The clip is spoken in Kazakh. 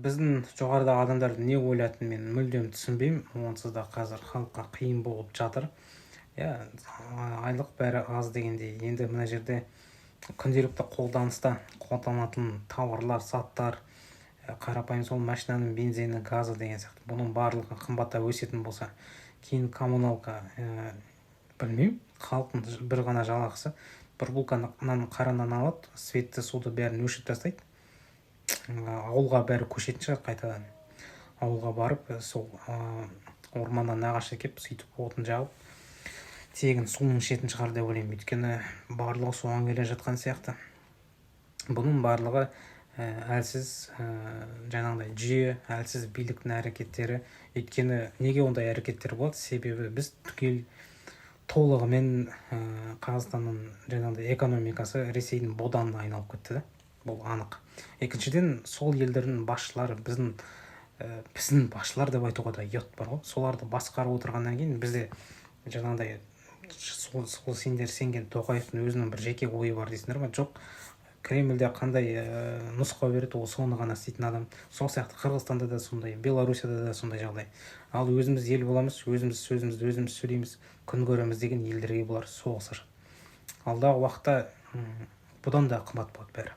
Біздің жоғарыдағы адамдардың не ойлайтынын мен мүлдем түсінбеймін. Онсыз да қазір халыққа қиын болып жатыр. Иә, айлық бәрі аз дегендей. Енді мына жерде күнделікті қолданыста қолданатын тауарлар, заттар, қарапайым сол машинаның бензині, газы деген сияқты. Бұның барлығы қымбаттап өсетін болса, кейін коммуналка, білмеймін, халықтың бір ғана жалақысы бір булканың қаранан алады, светті суды бәрін өшіріп тастайды. Ауылға бәрі көшетін шығар қайтадан. Ауылға барып, сол орманнан ағаш әкеп, сөйтіп отын жағып, тегін суын ішетін шығар деп ойлаймын. Өйткені барлығы соған келе жатқан сияқты. Бұның барлығы әлсіз жаңағыдай жүйе, әлсіз биліктің әрекеттері. Өйткені неге ондай әрекеттер болады? Себебі біз түгел толығымен Қазақстанның жаңағыдай экономикасы Ресейдің боданына айналып кетті да. Бұл анық. Екіншіден, сол елдердің басшылары біздің басшылар деп айтуға да ұят бар ғой. Соларды басқарып отырғаннан кейін бізде жаңағыдай сол сендер сенген Тоқаевтың өзінің бір жеке ойы бар дейсіңдер ме? Жоқ. Кремльде қандай нұсқау береді, ол соны ғана істейтін адам. Сол сияқты Қырғызстанда да сондай, Белоруссияда да сондай жағдай. Ал өзіміз ел боламыз, өзіміз сөзімізді өзіміз сөйлейміз, күн көреміз деген елдерге бұлар соғыс ашады. Алдағы уақытта бұдан да қымбат болады бәрі.